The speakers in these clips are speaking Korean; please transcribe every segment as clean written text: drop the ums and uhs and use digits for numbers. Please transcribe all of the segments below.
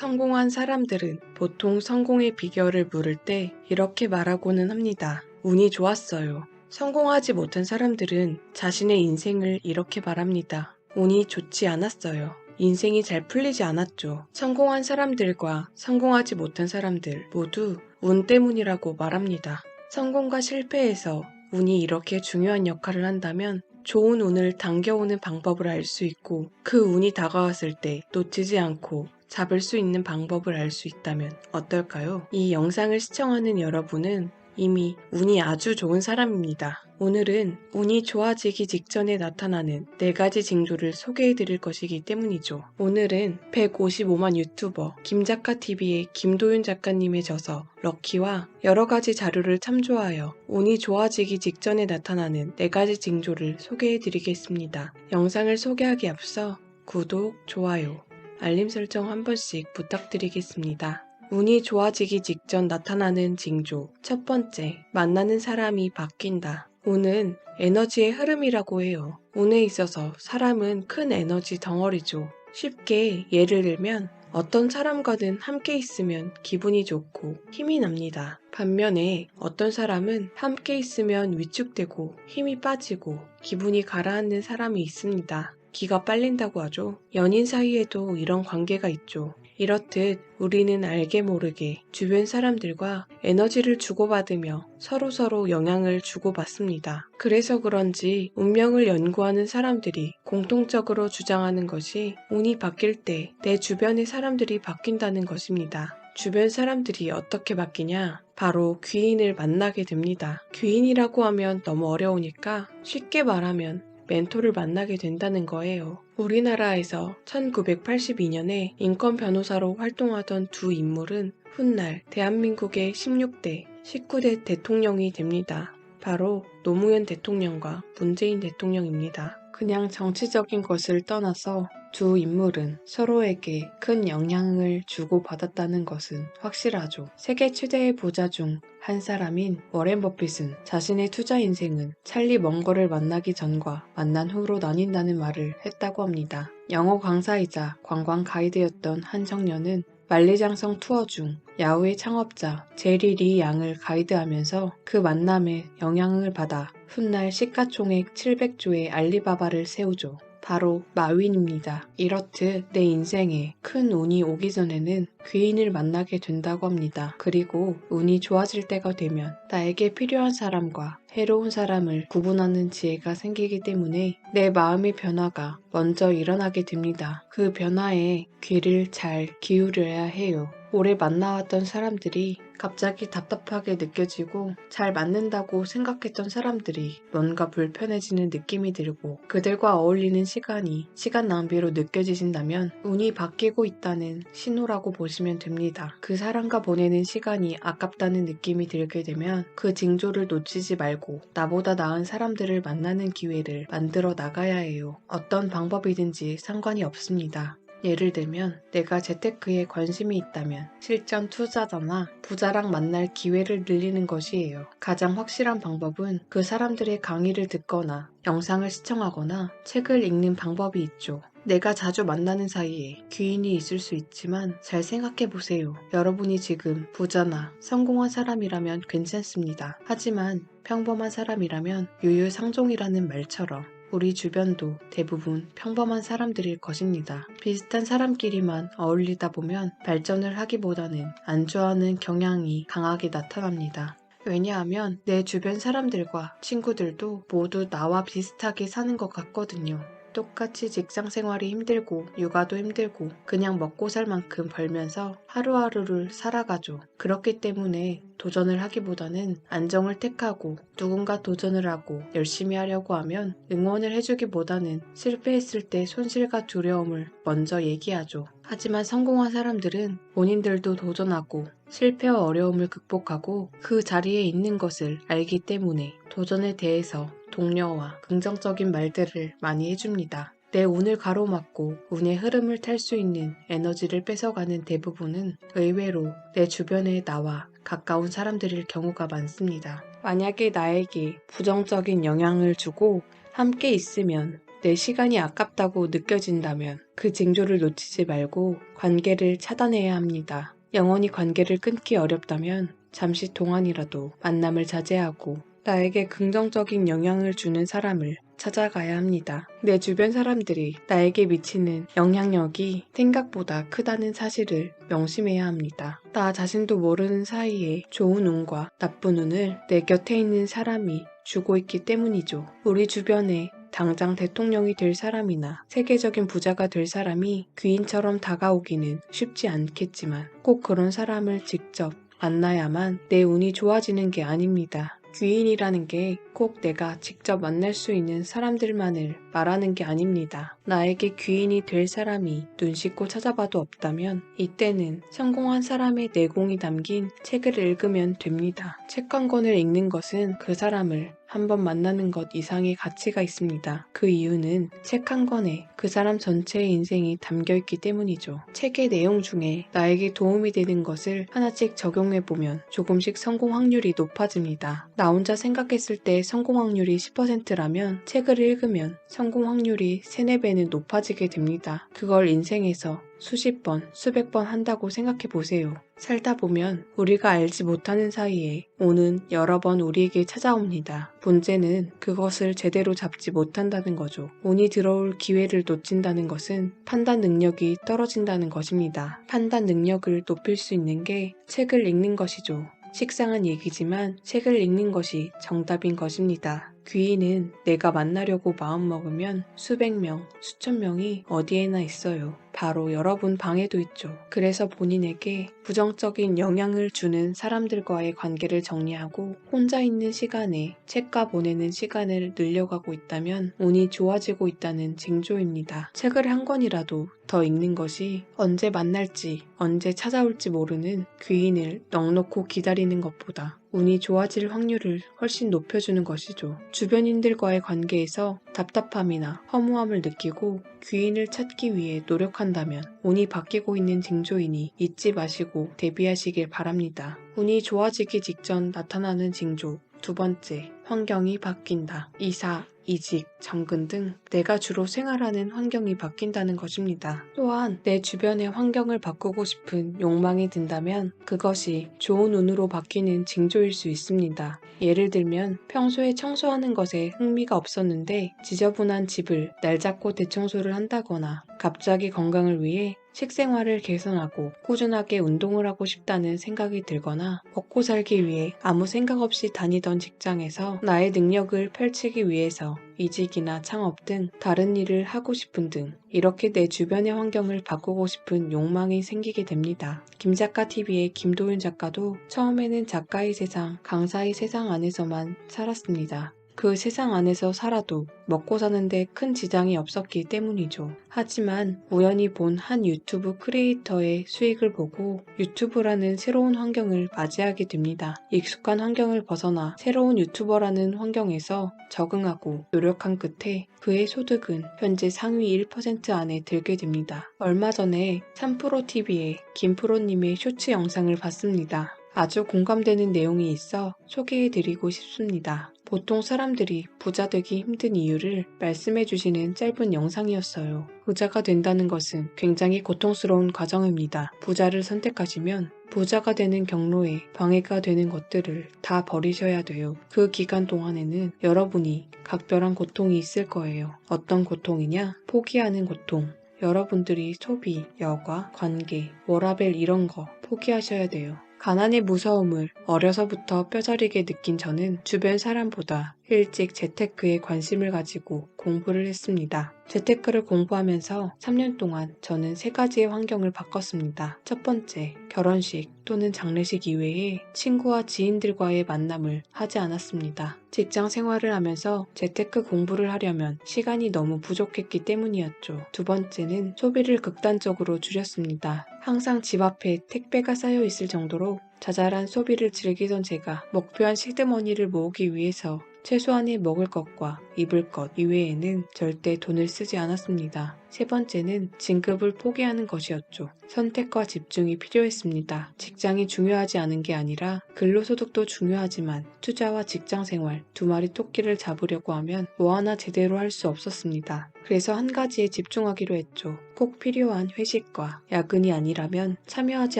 성공한 사람들은 보통 성공의 비결을 물을 때 이렇게 말하고는 합니다. 운이 좋았어요. 성공하지 못한 사람들은 자신의 인생을 이렇게 말합니다. 운이 좋지 않았어요. 인생이 잘 풀리지 않았죠. 성공한 사람들과 성공하지 못한 사람들 모두 운 때문이라고 말합니다. 성공과 실패에서 운이 이렇게 중요한 역할을 한다면 좋은 운을 당겨오는 방법을 알 수 있고 그 운이 다가왔을 때 놓치지 않고 잡을 수 있는 방법을 알 수 있다면 어떨까요? 이 영상을 시청하는 여러분은 이미 운이 아주 좋은 사람입니다. 오늘은 운이 좋아지기 직전에 나타나는 4가지 징조를 소개해 드릴 것이기 때문이죠. 오늘은 155만 유튜버 김작가TV의 김도윤 작가님의 저서 럭키와 여러가지 자료를 참조하여 운이 좋아지기 직전에 나타나는 4가지 징조를 소개해 드리겠습니다. 영상을 소개하기 앞서 구독, 좋아요, 알림 설정 한 번씩 부탁드리겠습니다. 운이 좋아지기 직전 나타나는 징조. 첫 번째, 만나는 사람이 바뀐다. 운은 에너지의 흐름이라고 해요. 운에 있어서 사람은 큰 에너지 덩어리죠. 쉽게 예를 들면 어떤 사람과는 함께 있으면 기분이 좋고 힘이 납니다. 반면에 어떤 사람은 함께 있으면 위축되고 힘이 빠지고 기분이 가라앉는 사람이 있습니다. 기가 빨린다고 하죠. 연인 사이에도 이런 관계가 있죠. 이렇듯 우리는 알게 모르게 주변 사람들과 에너지를 주고받으며 서로서로 영향을 주고받습니다. 그래서 그런지 운명을 연구하는 사람들이 공통적으로 주장하는 것이 운이 바뀔 때 내 주변의 사람들이 바뀐다는 것입니다. 주변 사람들이 어떻게 바뀌냐? 바로 귀인을 만나게 됩니다. 귀인이라고 하면 너무 어려우니까 쉽게 말하면 멘토를 만나게 된다는 거예요. 우리나라에서 1982년에 인권 변호사로 활동하던 두 인물은 훗날 대한민국의 16대, 19대 대통령이 됩니다. 바로 노무현 대통령과 문재인 대통령입니다. 그냥 정치적인 것을 떠나서 두 인물은 서로에게 큰 영향을 주고받았다는 것은 확실하죠. 세계 최대의 부자 중 한 사람인 워렌 버핏은 자신의 투자 인생은 찰리 먼거를 만나기 전과 만난 후로 나뉜다는 말을 했다고 합니다. 영어 강사이자 관광 가이드였던 한 청년은 만리장성 투어 중 야후의 창업자 제리 리 양을 가이드하면서 그 만남에 영향을 받아 훗날 시가총액 700조의 알리바바를 세우죠. 바로 마윈입니다. 이렇듯 내 인생에 큰 운이 오기 전에는 귀인을 만나게 된다고 합니다. 그리고 운이 좋아질 때가 되면 나에게 필요한 사람과 해로운 사람을 구분하는 지혜가 생기기 때문에 내 마음의 변화가 먼저 일어나게 됩니다. 그 변화에 귀를 잘 기울여야 해요. 오래 만나왔던 사람들이 갑자기 답답하게 느껴지고 잘 맞는다고 생각했던 사람들이 뭔가 불편해지는 느낌이 들고 그들과 어울리는 시간이 시간 낭비로 느껴지신다면 운이 바뀌고 있다는 신호라고 보시면 됩니다. 그 사람과 보내는 시간이 아깝다는 느낌이 들게 되면 그 징조를 놓치지 말고 나보다 나은 사람들을 만나는 기회를 만들어 나가야 해요. 어떤 방법이든지 상관이 없습니다. 예를 들면 내가 재테크에 관심이 있다면 실전 투자자나 부자랑 만날 기회를 늘리는 것이에요. 가장 확실한 방법은 그 사람들의 강의를 듣거나 영상을 시청하거나 책을 읽는 방법이 있죠. 내가 자주 만나는 사이에 귀인이 있을 수 있지만 잘 생각해보세요. 여러분이 지금 부자나 성공한 사람이라면 괜찮습니다. 하지만 평범한 사람이라면 유유상종이라는 말처럼 우리 주변도 대부분 평범한 사람들일 것입니다. 비슷한 사람끼리만 어울리다 보면 발전을 하기보다는 안 좋아하는 경향이 강하게 나타납니다. 왜냐하면 내 주변 사람들과 친구들도 모두 나와 비슷하게 사는 것 같거든요. 똑같이 직장 생활이 힘들고 육아도 힘들고 그냥 먹고 살 만큼 벌면서 하루하루를 살아가죠. 그렇기 때문에 도전을 하기보다는 안정을 택하고 누군가 도전을 하고 열심히 하려고 하면 응원을 해주기보다는 실패했을 때 손실과 두려움을 먼저 얘기하죠. 하지만 성공한 사람들은 본인들도 도전하고 실패와 어려움을 극복하고 그 자리에 있는 것을 알기 때문에 도전에 대해서 독려와 긍정적인 말들을 많이 해줍니다. 내 운을 가로막고 운의 흐름을 탈 수 있는 에너지를 뺏어가는 대부분은 의외로 내 주변의 나와 가까운 사람들일 경우가 많습니다. 만약에 나에게 부정적인 영향을 주고 함께 있으면 내 시간이 아깝다고 느껴진다면 그 징조를 놓치지 말고 관계를 차단해야 합니다. 영원히 관계를 끊기 어렵다면 잠시 동안이라도 만남을 자제하고 나에게 긍정적인 영향을 주는 사람을 찾아가야 합니다. 내 주변 사람들이 나에게 미치는 영향력이 생각보다 크다는 사실을 명심해야 합니다. 나 자신도 모르는 사이에 좋은 운과 나쁜 운을 내 곁에 있는 사람이 주고 있기 때문이죠. 우리 주변에 당장 대통령이 될 사람이나 세계적인 부자가 될 사람이 귀인처럼 다가오기는 쉽지 않겠지만 꼭 그런 사람을 직접 만나야만 내 운이 좋아지는 게 아닙니다. 귀인이라는 게 꼭 내가 직접 만날 수 있는 사람들만을 말하는 게 아닙니다. 나에게 귀인이 될 사람이 눈 씻고 찾아봐도 없다면 이때는 성공한 사람의 내공이 담긴 책을 읽으면 됩니다. 책 한 권을 읽는 것은 그 사람을 한 번 만나는 것 이상의 가치가 있습니다. 그 이유는 책 한 권에 그 사람 전체의 인생이 담겨있기 때문이죠. 책의 내용 중에 나에게 도움이 되는 것을 하나씩 적용해보면 조금씩 성공 확률이 높아집니다. 나 혼자 생각했을 때 성공 확률이 10%라면 책을 읽으면 성공 확률이 3, 4배는 높아지게 됩니다. 그걸 인생에서 수십 번, 수백 번 한다고 생각해 보세요. 살다 보면 우리가 알지 못하는 사이에 운은 여러 번 우리에게 찾아옵니다. 문제는 그것을 제대로 잡지 못한다는 거죠. 운이 들어올 기회를 놓친다는 것은 판단 능력이 떨어진다는 것입니다. 판단 능력을 높일 수 있는 게 책을 읽는 것이죠. 식상한 얘기지만 책을 읽는 것이 정답인 것입니다. 귀인은 내가 만나려고 마음먹으면 수백 명, 수천 명이 어디에나 있어요. 바로 여러분 방에도 있죠. 그래서 본인에게 부정적인 영향을 주는 사람들과의 관계를 정리하고 혼자 있는 시간에 책과 보내는 시간을 늘려가고 있다면 운이 좋아지고 있다는 징조입니다. 책을 한 권이라도 더 읽는 것이 언제 만날지, 언제 찾아올지 모르는 귀인을 넉넉히 기다리는 것보다 운이 좋아질 확률을 훨씬 높여주는 것이죠. 주변인들과의 관계에서 답답함이나 허무함을 느끼고 귀인을 찾기 위해 노력한다면 운이 바뀌고 있는 징조이니 잊지 마시고 대비하시길 바랍니다. 운이 좋아지기 직전 나타나는 징조. 두 번째, 환경이 바뀐다. 이사, 이직, 정근 등 내가 주로 생활하는 환경이 바뀐다는 것입니다. 또한 내 주변의 환경을 바꾸고 싶은 욕망이 든다면 그것이 좋은 운으로 바뀌는 징조일 수 있습니다. 예를 들면 평소에 청소하는 것에 흥미가 없었는데 지저분한 집을 날 잡고 대청소를 한다거나 갑자기 건강을 위해 식생활을 개선하고 꾸준하게 운동을 하고 싶다는 생각이 들거나 먹고 살기 위해 아무 생각 없이 다니던 직장에서 나의 능력을 펼치기 위해서 이직이나 창업 등 다른 일을 하고 싶은 등 이렇게 내 주변의 환경을 바꾸고 싶은 욕망이 생기게 됩니다. 김작가TV의 김도윤 작가도 처음에는 작가의 세상, 강사의 세상 안에서만 살았습니다. 그 세상 안에서 살아도 먹고 사는데 큰 지장이 없었기 때문이죠. 하지만 우연히 본 한 유튜브 크리에이터의 수익을 보고 유튜브라는 새로운 환경을 맞이하게 됩니다. 익숙한 환경을 벗어나 새로운 유튜버라는 환경에서 적응하고 노력한 끝에 그의 소득은 현재 상위 1% 안에 들게 됩니다. 얼마 전에 3프로TV의 김프로님의 쇼츠 영상을 봤습니다. 아주 공감되는 내용이 있어 소개해드리고 싶습니다. 보통 사람들이 부자 되기 힘든 이유를 말씀해주시는 짧은 영상이었어요. 부자가 된다는 것은 굉장히 고통스러운 과정입니다. 부자를 선택하시면 부자가 되는 경로에 방해가 되는 것들을 다 버리셔야 돼요. 그 기간 동안에는 여러분이 각별한 고통이 있을 거예요. 어떤 고통이냐? 포기하는 고통. 여러분들이 소비, 여가, 관계, 워라밸 이런 거 포기하셔야 돼요. 가난의 무서움을 어려서부터 뼈저리게 느낀 저는 주변 사람보다 일찍 재테크에 관심을 가지고 공부를 했습니다. 재테크를 공부하면서 3년 동안 저는 3가지의 환경을 바꿨습니다. 첫 번째, 결혼식 또는 장례식 이외에 친구와 지인들과의 만남을 하지 않았습니다. 직장 생활을 하면서 재테크 공부를 하려면 시간이 너무 부족했기 때문이었죠. 두 번째는 소비를 극단적으로 줄였습니다. 항상 집 앞에 택배가 쌓여 있을 정도로 자잘한 소비를 즐기던 제가 목표한 시드머니를 모으기 위해서 최소한의 먹을 것과 입을 것 이외에는 절대 돈을 쓰지 않았습니다. 세 번째는 진급을 포기하는 것이었죠. 선택과 집중이 필요했습니다. 직장이 중요하지 않은 게 아니라 근로소득도 중요하지만 투자와 직장생활 두 마리 토끼를 잡으려고 하면 뭐 하나 제대로 할 수 없었습니다. 그래서 한 가지에 집중하기로 했죠. 꼭 필요한 회식과 야근이 아니라면 참여하지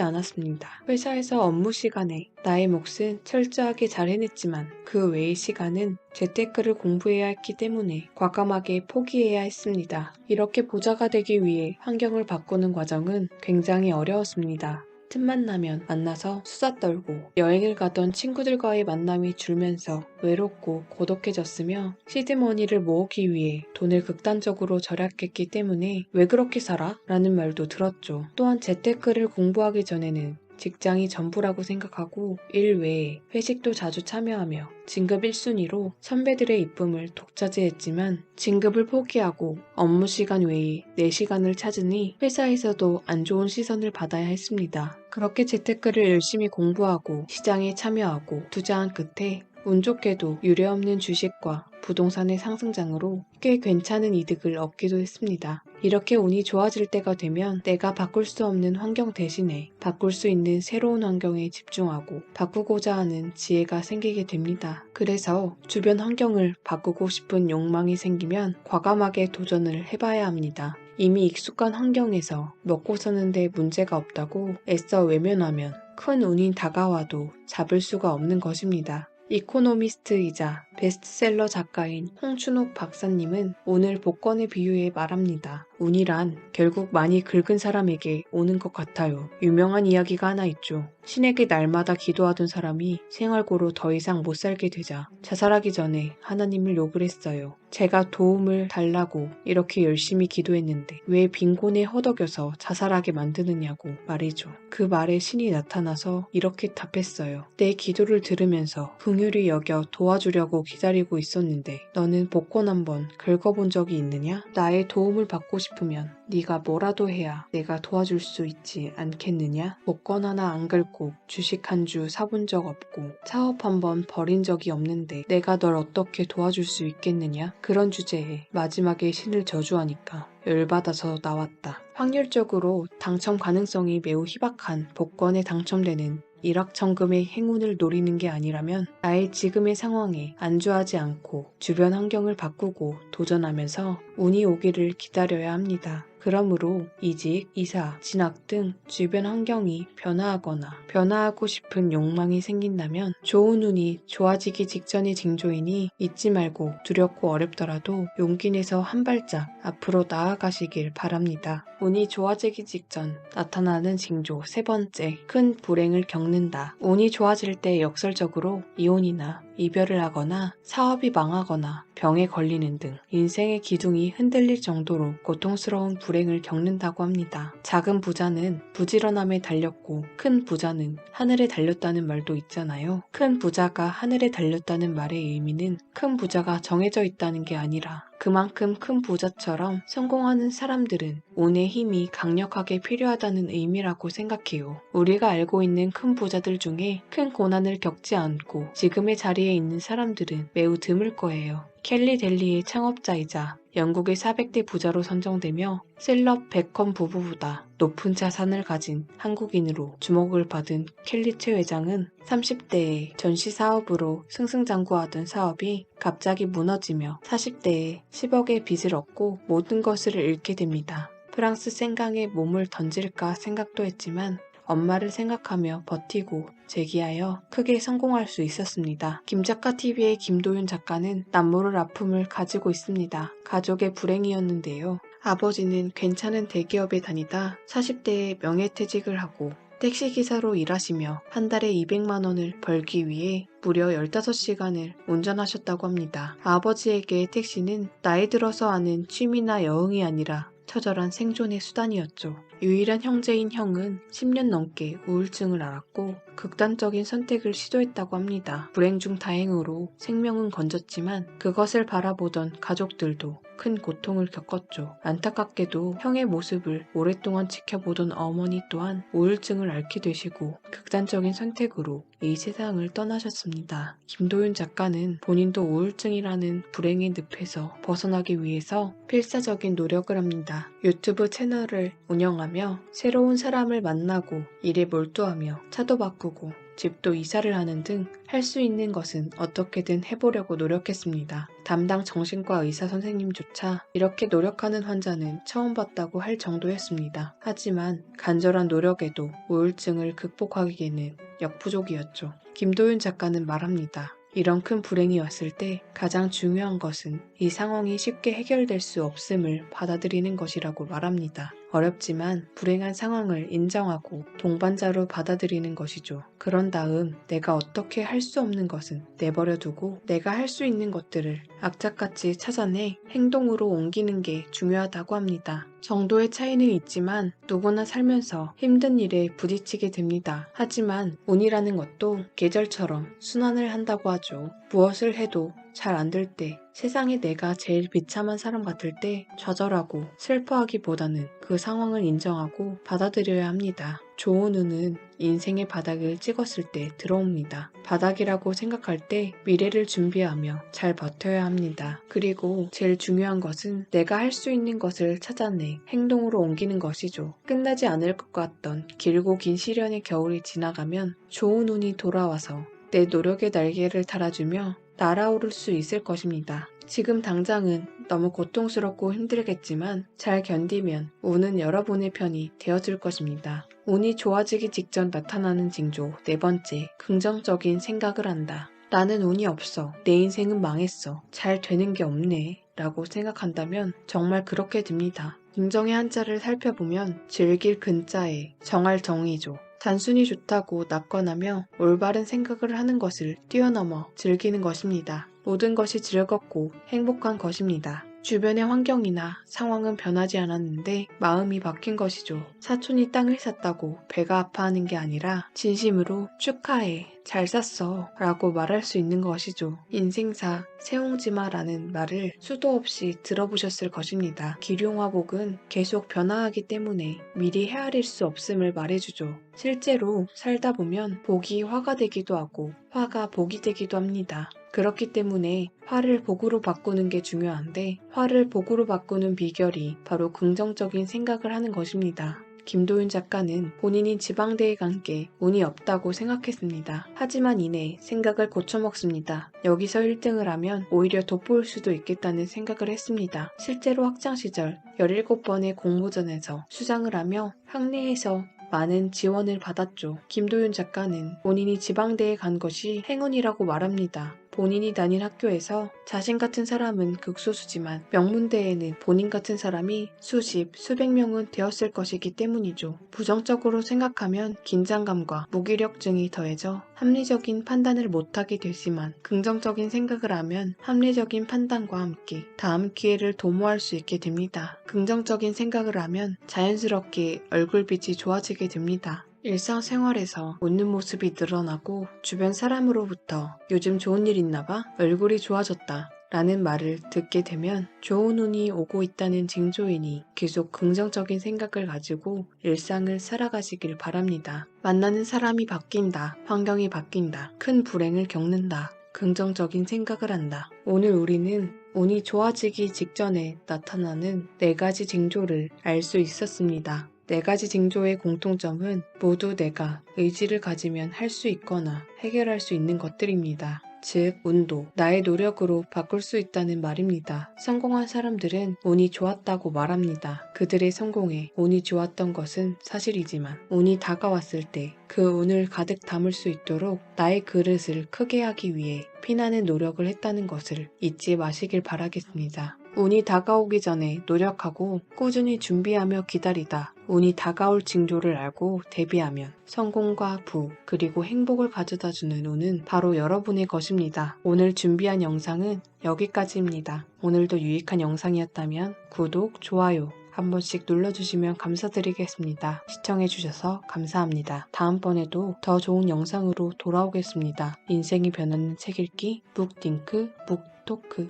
않았습니다. 회사에서 업무 시간에 나의 몫은 철저하게 잘 해냈지만 그 외의 시간은 재테크를 공부해야 했기 때문에 과감하게 포기해야 했습니다. 이렇게 부자가 되기 위해 환경을 바꾸는 과정은 굉장히 어려웠습니다. 틈만 나면 만나서 수다 떨고 여행을 가던 친구들과의 만남이 줄면서 외롭고 고독해졌으며 시드머니를 모으기 위해 돈을 극단적으로 절약했기 때문에 왜 그렇게 살아? 라는 말도 들었죠. 또한 재테크를 공부하기 전에는 직장이 전부라고 생각하고 일 외에 회식도 자주 참여하며 진급 1순위로 선배들의 이쁨을 독차지했지만 진급을 포기하고 업무 시간 외에 내 시간을 찾으니 회사에서도 안 좋은 시선을 받아야 했습니다. 그렇게 재테크를 열심히 공부하고 시장에 참여하고 투자한 끝에 운 좋게도 유례없는 주식과 부동산의 상승장으로 꽤 괜찮은 이득을 얻기도 했습니다. 이렇게 운이 좋아질 때가 되면 내가 바꿀 수 없는 환경 대신에 바꿀 수 있는 새로운 환경에 집중하고 바꾸고자 하는 지혜가 생기게 됩니다. 그래서 주변 환경을 바꾸고 싶은 욕망이 생기면 과감하게 도전을 해봐야 합니다. 이미 익숙한 환경에서 먹고 사는데 문제가 없다고 애써 외면하면 큰 운이 다가와도 잡을 수가 없는 것입니다. 이코노미스트이자 베스트셀러 작가인 홍춘옥 박사님은 오늘 복권의 비유에 말합니다. 운이란 결국 많이 긁은 사람에게 오는 것 같아요. 유명한 이야기가 하나 있죠. 신에게 날마다 기도하던 사람이 생활고로 더 이상 못 살게 되자 자살하기 전에 하나님을 욕을 했어요. 제가 도움을 달라고 이렇게 열심히 기도했는데 왜 빈곤에 허덕여서 자살하게 만드느냐고 말이죠. 그 말에 신이 나타나서 이렇게 답했어요. 내 기도를 들으면서 긍휼히 여겨 도와주려고 기다리고 있었는데 너는 복권 한번 긁어본 적이 있느냐? 나의 도움을 받고 싶으면 네가 뭐라도 해야 내가 도와줄 수 있지 않겠느냐? 복권 하나 안 긁고 주식 한 주 사본 적 없고 사업 한번 벌인 적이 없는데 내가 널 어떻게 도와줄 수 있겠느냐? 그런 주제에 마지막에 신을 저주하니까 열받아서 나왔다. 확률적으로 당첨 가능성이 매우 희박한 복권에 당첨되는 일확천금의 행운을 노리는 게 아니라면 나의 지금의 상황에 안주하지 않고 주변 환경을 바꾸고 도전하면서 운이 오기를 기다려야 합니다. 그러므로 이직, 이사, 진학 등 주변 환경이 변화하거나 변화하고 싶은 욕망이 생긴다면 좋은 운이 좋아지기 직전의 징조이니 잊지 말고 두렵고 어렵더라도 용기 내서 한 발짝 앞으로 나아가시길 바랍니다. 운이 좋아지기 직전 나타나는 징조 세 번째, 큰 불행을 겪는다. 운이 좋아질 때 역설적으로 이혼이나 이별을 하거나 사업이 망하거나 병에 걸리는 등 인생의 기둥이 흔들릴 정도로 고통스러운 불행을 겪는다고 합니다. 작은 부자는 부지런함에 달렸고 큰 부자는 하늘에 달렸다는 말도 있잖아요. 큰 부자가 하늘에 달렸다는 말의 의미는 큰 부자가 정해져 있다는 게 아니라 그만큼 큰 부자처럼 성공하는 사람들은 운의 힘이 강력하게 필요하다는 의미라고 생각해요. 우리가 알고 있는 큰 부자들 중에 큰 고난을 겪지 않고 지금의 자리에 있는 사람들은 매우 드물 거예요. 켈리 델리의 창업자이자 영국의 400대 부자로 선정되며 셀럽 베컴 부부보다 높은 자산을 가진 한국인으로 주목을 받은 켈리 최 회장은 30대에 전시 사업으로 승승장구하던 사업이 갑자기 무너지며 40대에 10억의 빚을 얻고 모든 것을 잃게 됩니다. 프랑스 생강에 몸을 던질까 생각도 했지만 엄마를 생각하며 버티고 재기하여 크게 성공할 수 있었습니다. 김작가TV의 김도윤 작가는 남모를 아픔을 가지고 있습니다. 가족의 불행이었는데요. 아버지는 괜찮은 대기업에 다니다 40대에 명예퇴직을 하고 택시기사로 일하시며 한 달에 200만 원을 벌기 위해 무려 15시간을 운전하셨다고 합니다. 아버지에게 택시는 나이 들어서 하는 취미나 여흥이 아니라 처절한 생존의 수단이었죠. 유일한 형제인 형은 10년 넘게 우울증을 앓았고 극단적인 선택을 시도했다고 합니다. 불행 중 다행으로 생명은 건졌지만 그것을 바라보던 가족들도 큰 고통을 겪었죠. 안타깝게도 형의 모습을 오랫동안 지켜보던 어머니 또한 우울증을 앓게 되시고 극단적인 선택으로 이 세상을 떠나셨습니다. 김도윤 작가는 본인도 우울증이라는 불행의 늪에서 벗어나기 위해서 필사적인 노력을 합니다. 유튜브 채널을 운영하며 새로운 사람을 만나고 일에 몰두하며 차도 바꾸고 집도 이사를 하는 등 할 수 있는 것은 어떻게든 해보려고 노력했습니다. 담당 정신과 의사 선생님조차 이렇게 노력하는 환자는 처음 봤다고 할 정도였습니다. 하지만 간절한 노력에도 우울증을 극복하기에는 역부족이었죠. 김도윤 작가는 말합니다. 이런 큰 불행이 왔을 때 가장 중요한 것은 이 상황이 쉽게 해결될 수 없음을 받아들이는 것이라고 말합니다. 어렵지만 불행한 상황을 인정하고 동반자로 받아들이는 것이죠. 그런 다음 내가 어떻게 할 수 없는 것은 내버려두고 내가 할 수 있는 것들을 악착같이 찾아내 행동으로 옮기는 게 중요하다고 합니다. 정도의 차이는 있지만 누구나 살면서 힘든 일에 부딪히게 됩니다. 하지만 운이라는 것도 계절처럼 순환을 한다고 하죠. 무엇을 해도 잘 안 될 때, 세상에 내가 제일 비참한 사람 같을 때 좌절하고 슬퍼하기보다는 그 상황을 인정하고 받아들여야 합니다. 좋은 운은 인생의 바닥을 찍었을 때 들어옵니다. 바닥이라고 생각할 때 미래를 준비하며 잘 버텨야 합니다. 그리고 제일 중요한 것은 내가 할 수 있는 것을 찾아내 행동으로 옮기는 것이죠. 끝나지 않을 것 같던 길고 긴 시련의 겨울이 지나가면 좋은 운이 돌아와서 내 노력의 날개를 달아주며 날아오를 수 있을 것입니다. 지금 당장은 너무 고통스럽고 힘들겠지만 잘 견디면 운은 여러분의 편이 되어줄 것입니다. 운이 좋아지기 직전 나타나는 징조 네 번째, 긍정적인 생각을 한다. 나는 운이 없어. 내 인생은 망했어. 잘 되는 게 없네. 라고 생각한다면 정말 그렇게 됩니다. 긍정의 한자를 살펴보면 즐길 근자에 정할 정의죠. 단순히 좋다고 낙관하며 올바른 생각을 하는 것을 뛰어넘어 즐기는 것입니다. 모든 것이 즐겁고 행복한 것입니다. 주변의 환경이나 상황은 변하지 않았는데 마음이 바뀐 것이죠. 사촌이 땅을 샀다고 배가 아파하는 게 아니라 진심으로 축하해, 잘 샀어 라고 말할 수 있는 것이죠. 인생사 세옹지마라는 말을 수도 없이 들어보셨을 것입니다. 기룡화복은 계속 변화하기 때문에 미리 헤아릴 수 없음을 말해주죠. 실제로 살다 보면 복이 화가 되기도 하고 화가 복이 되기도 합니다. 그렇기 때문에 화를 복으로 바꾸는 게 중요한데 화를 복으로 바꾸는 비결이 바로 긍정적인 생각을 하는 것입니다. 김도윤 작가는 본인이 지방대에 간 게 운이 없다고 생각했습니다. 하지만 이내 생각을 고쳐먹습니다. 여기서 1등을 하면 오히려 돋보일 수도 있겠다는 생각을 했습니다. 실제로 학창시절 17번의 공모전에서 수상을 하며 학내에서 많은 지원을 받았죠. 김도윤 작가는 본인이 지방대에 간 것이 행운이라고 말합니다. 본인이 다닌 학교에서 자신 같은 사람은 극소수지만 명문대에는 본인 같은 사람이 수십, 수백 명은 되었을 것이기 때문이죠. 부정적으로 생각하면 긴장감과 무기력증이 더해져 합리적인 판단을 못하게 되지만 긍정적인 생각을 하면 합리적인 판단과 함께 다음 기회를 도모할 수 있게 됩니다. 긍정적인 생각을 하면 자연스럽게 얼굴빛이 좋아지게 됩니다. 일상생활에서 웃는 모습이 늘어나고 주변 사람으로부터 요즘 좋은 일 있나 봐? 얼굴이 좋아졌다. 라는 말을 듣게 되면 좋은 운이 오고 있다는 징조이니 계속 긍정적인 생각을 가지고 일상을 살아가시길 바랍니다. 만나는 사람이 바뀐다. 환경이 바뀐다. 큰 불행을 겪는다. 긍정적인 생각을 한다. 오늘 우리는 운이 좋아지기 직전에 나타나는 4가지 징조를 알 수 있었습니다. 4가지 징조의 공통점은 모두 내가 의지를 가지면 할 수 있거나 해결할 수 있는 것들입니다. 즉, 운도 나의 노력으로 바꿀 수 있다는 말입니다. 성공한 사람들은 운이 좋았다고 말합니다. 그들의 성공에 운이 좋았던 것은 사실이지만 운이 다가왔을 때 그 운을 가득 담을 수 있도록 나의 그릇을 크게 하기 위해 피나는 노력을 했다는 것을 잊지 마시길 바라겠습니다. 운이 다가오기 전에 노력하고 꾸준히 준비하며 기다리다 운이 다가올 징조를 알고 대비하면 성공과 부 그리고 행복을 가져다주는 운은 바로 여러분의 것입니다. 오늘 준비한 영상은 여기까지입니다. 오늘도 유익한 영상이었다면 구독, 좋아요 한 번씩 눌러주시면 감사드리겠습니다. 시청해주셔서 감사합니다. 다음번에도 더 좋은 영상으로 돌아오겠습니다. 인생이 변하는 책 읽기, 북딩크, 북토크